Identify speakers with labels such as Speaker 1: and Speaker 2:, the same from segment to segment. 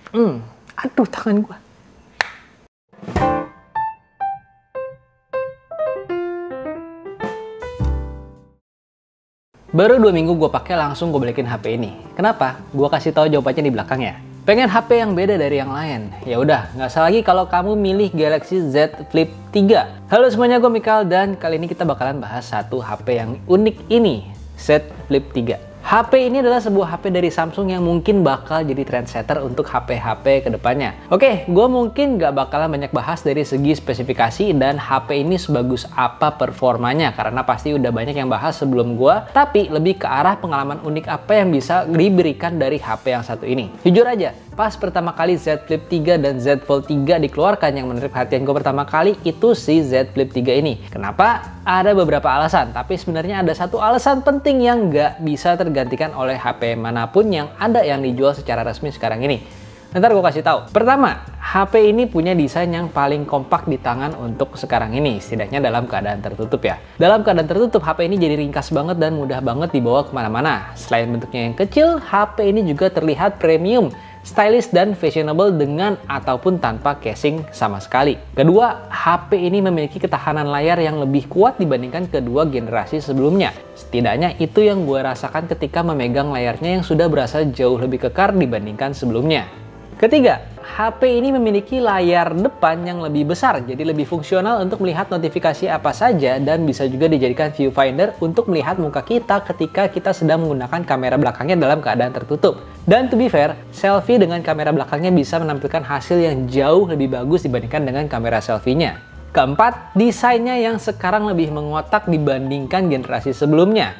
Speaker 1: Aduh tangan gua. Baru 2 minggu gue pakai langsung gue balikin HP ini. Kenapa? Gue kasih tahu jawabannya di belakangnya. Pengen HP yang beda dari yang lain? Ya udah, nggak salah lagi kalau kamu milih Galaxy Z Flip 3. Halo semuanya, gue Mikal dan kali ini kita bakalan bahas satu HP yang unik ini, Z Flip 3. HP ini adalah sebuah HP dari Samsung yang mungkin bakal jadi trendsetter untuk HP-HP kedepannya. Oke, gue mungkin nggak bakalan banyak bahas dari segi spesifikasi dan HP ini sebagus apa performanya, karena pasti udah banyak yang bahas sebelum gue, tapi lebih ke arah pengalaman unik apa yang bisa diberikan dari HP yang satu ini. Jujur aja, pas pertama kali Z Flip 3 dan Z Fold 3 dikeluarkan, yang menarik perhatian gue pertama kali itu si Z Flip 3 ini. Kenapa? Ada beberapa alasan, tapi sebenarnya ada satu alasan penting yang nggak bisa tergantikan oleh HP manapun yang ada yang dijual secara resmi sekarang ini. Ntar gue kasih tahu. Pertama, HP ini punya desain yang paling kompak di tangan untuk sekarang ini, setidaknya dalam keadaan tertutup ya. Dalam keadaan tertutup, HP ini jadi ringkas banget dan mudah banget dibawa kemana-mana. Selain bentuknya yang kecil, HP ini juga terlihat premium, stylish dan fashionable dengan ataupun tanpa casing sama sekali. Kedua, HP ini memiliki ketahanan layar yang lebih kuat dibandingkan kedua generasi sebelumnya. Setidaknya itu yang gue rasakan ketika memegang layarnya yang sudah berasa jauh lebih kekar dibandingkan sebelumnya. Ketiga, HP ini memiliki layar depan yang lebih besar, jadi lebih fungsional untuk melihat notifikasi apa saja dan bisa juga dijadikan viewfinder untuk melihat muka kita ketika kita sedang menggunakan kamera belakangnya dalam keadaan tertutup. Dan to be fair, selfie dengan kamera belakangnya bisa menampilkan hasil yang jauh lebih bagus dibandingkan dengan kamera selfie-nya. Keempat, desainnya yang sekarang lebih mengotak dibandingkan generasi sebelumnya.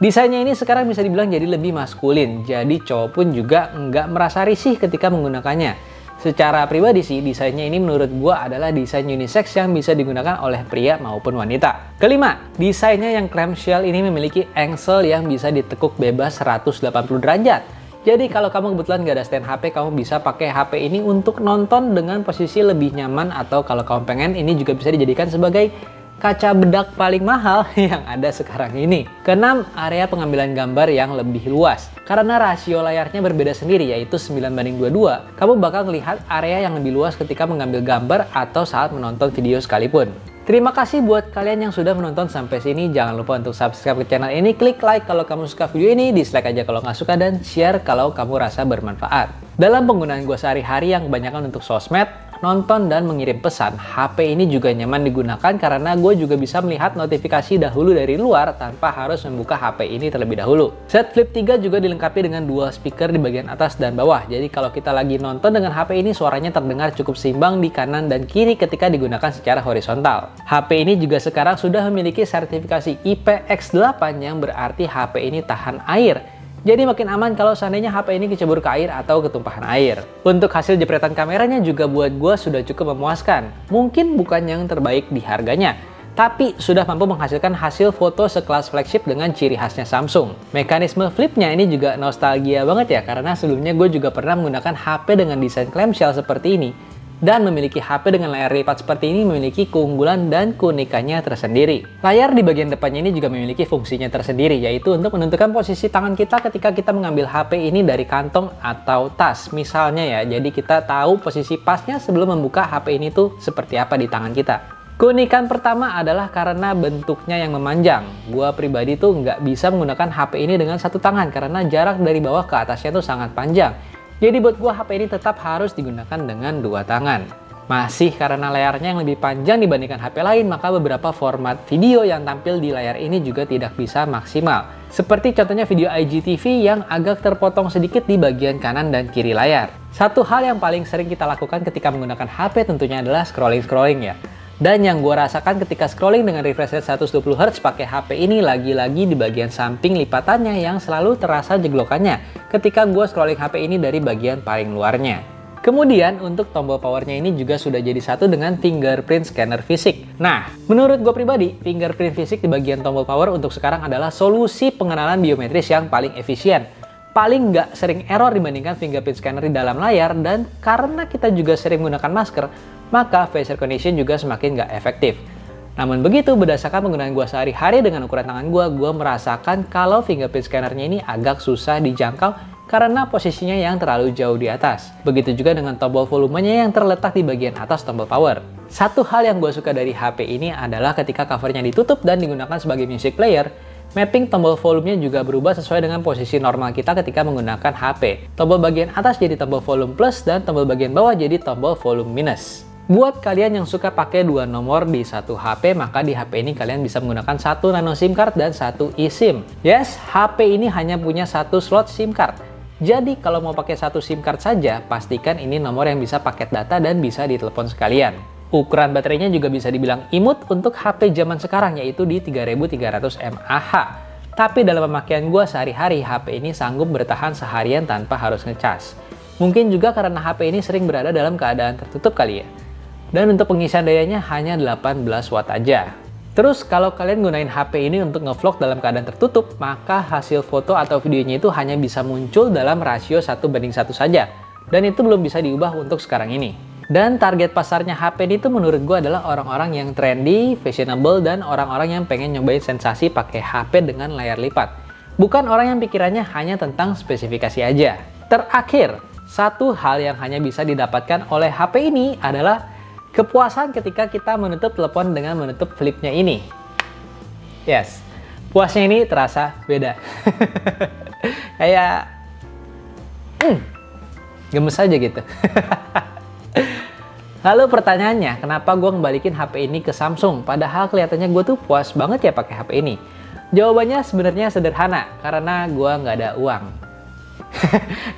Speaker 1: Desainnya ini sekarang bisa dibilang jadi lebih maskulin, jadi cowok pun juga nggak merasa risih ketika menggunakannya. Secara pribadi sih, desainnya ini menurut gua adalah desain unisex yang bisa digunakan oleh pria maupun wanita. Kelima, desainnya yang clamshell ini memiliki engsel yang bisa ditekuk bebas 180 derajat. Jadi kalau kamu kebetulan nggak ada stand HP, kamu bisa pakai HP ini untuk nonton dengan posisi lebih nyaman, atau kalau kamu pengen, ini juga bisa dijadikan sebagai kaca bedak paling mahal yang ada sekarang ini. Keenam, area pengambilan gambar yang lebih luas. Karena rasio layarnya berbeda sendiri, yaitu 9:22, kamu bakal melihat area yang lebih luas ketika mengambil gambar atau saat menonton video sekalipun. Terima kasih buat kalian yang sudah menonton sampai sini. Jangan lupa untuk subscribe ke channel ini, klik like kalau kamu suka video ini, dislike aja kalau nggak suka, dan share kalau kamu rasa bermanfaat. Dalam penggunaan gue sehari-hari yang kebanyakan untuk sosmed, nonton dan mengirim pesan, HP ini juga nyaman digunakan karena gue juga bisa melihat notifikasi dahulu dari luar tanpa harus membuka HP ini terlebih dahulu. Z Flip 3 juga dilengkapi dengan dual speaker di bagian atas dan bawah, jadi kalau kita lagi nonton dengan HP ini suaranya terdengar cukup seimbang di kanan dan kiri ketika digunakan secara horizontal. HP ini juga sekarang sudah memiliki sertifikasi IPX8 yang berarti HP ini tahan air. Jadi makin aman kalau seandainya HP ini kecebur ke air atau ketumpahan air. Untuk hasil jepretan kameranya juga buat gue sudah cukup memuaskan. Mungkin bukan yang terbaik di harganya, tapi sudah mampu menghasilkan hasil foto sekelas flagship dengan ciri khasnya Samsung. Mekanisme flipnya ini juga nostalgia banget ya, karena sebelumnya gue juga pernah menggunakan HP dengan desain clamshell seperti ini. Dan memiliki HP dengan layar lipat seperti ini memiliki keunggulan dan keunikannya tersendiri. Layar di bagian depannya ini juga memiliki fungsinya tersendiri, yaitu untuk menentukan posisi tangan kita ketika kita mengambil HP ini dari kantong atau tas. Misalnya ya, jadi kita tahu posisi pasnya sebelum membuka HP ini tuh seperti apa di tangan kita. Keunikan pertama adalah karena bentuknya yang memanjang. Gua pribadi tuh nggak bisa menggunakan HP ini dengan satu tangan karena jarak dari bawah ke atasnya tuh sangat panjang. Jadi buat gua HP ini tetap harus digunakan dengan dua tangan. Masih karena layarnya yang lebih panjang dibandingkan HP lain, maka beberapa format video yang tampil di layar ini juga tidak bisa maksimal. Seperti contohnya video IGTV yang agak terpotong sedikit di bagian kanan dan kiri layar. Satu hal yang paling sering kita lakukan ketika menggunakan HP tentunya adalah scrolling ya. Dan yang gue rasakan ketika scrolling dengan refresh rate 120Hz pakai HP ini lagi-lagi di bagian samping lipatannya yang selalu terasa jeglokannya ketika gue scrolling HP ini dari bagian paling luarnya. Kemudian untuk tombol powernya ini juga sudah jadi satu dengan fingerprint scanner fisik. Nah, menurut gue pribadi, fingerprint fisik di bagian tombol power untuk sekarang adalah solusi pengenalan biometris yang paling efisien. Paling nggak sering error dibandingkan fingerprint scanner di dalam layar, dan karena kita juga sering menggunakan masker, maka face recognition juga semakin nggak efektif. Namun begitu, berdasarkan penggunaan gue sehari-hari dengan ukuran tangan gue merasakan kalau fingerprint scannernya ini agak susah dijangkau karena posisinya yang terlalu jauh di atas. Begitu juga dengan tombol volumenya yang terletak di bagian atas tombol power. Satu hal yang gue suka dari HP ini adalah ketika covernya ditutup dan digunakan sebagai music player, mapping tombol volumenya juga berubah sesuai dengan posisi normal kita ketika menggunakan HP. Tombol bagian atas jadi tombol volume plus dan tombol bagian bawah jadi tombol volume minus. Buat kalian yang suka pakai dua nomor di satu HP, maka di HP ini kalian bisa menggunakan satu nano SIM card dan satu eSIM. Yes, HP ini hanya punya satu slot SIM card. Jadi kalau mau pakai satu SIM card saja, pastikan ini nomor yang bisa paket data dan bisa ditelepon sekalian. Ukuran baterainya juga bisa dibilang imut untuk HP zaman sekarang, yaitu di 3300 mAh. Tapi dalam pemakaian gue sehari-hari, HP ini sanggup bertahan seharian tanpa harus ngecas. Mungkin juga karena HP ini sering berada dalam keadaan tertutup kali ya. Dan untuk pengisian dayanya hanya 18 watt aja. Terus kalau kalian gunain HP ini untuk ngevlog dalam keadaan tertutup, maka hasil foto atau videonya itu hanya bisa muncul dalam rasio 1:1 saja. Dan itu belum bisa diubah untuk sekarang ini. Dan target pasarnya HP ini tuh menurut gue adalah orang-orang yang trendy, fashionable, dan orang-orang yang pengen nyobain sensasi pakai HP dengan layar lipat. Bukan orang yang pikirannya hanya tentang spesifikasi aja. Terakhir, satu hal yang hanya bisa didapatkan oleh HP ini adalah kepuasan ketika kita menutup telepon dengan menutup flipnya ini. Yes, puasnya ini terasa beda. Kayak gemes aja gitu. Lalu pertanyaannya, kenapa gue ngembalikin HP ini ke Samsung? Padahal kelihatannya gue tuh puas banget ya pakai HP ini. Jawabannya sebenarnya sederhana, karena gue nggak ada uang.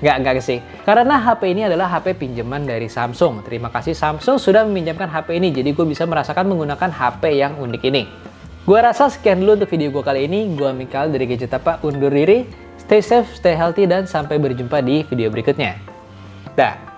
Speaker 1: Nggak sih. Karena HP ini adalah HP pinjaman dari Samsung. Terima kasih Samsung sudah meminjamkan HP ini, jadi gue bisa merasakan menggunakan HP yang unik ini. Gue rasa sekian dulu untuk video gue kali ini. Gue Mikal dari Gadget Apa undur diri. Stay safe, stay healthy, dan sampai berjumpa di video berikutnya. Dah.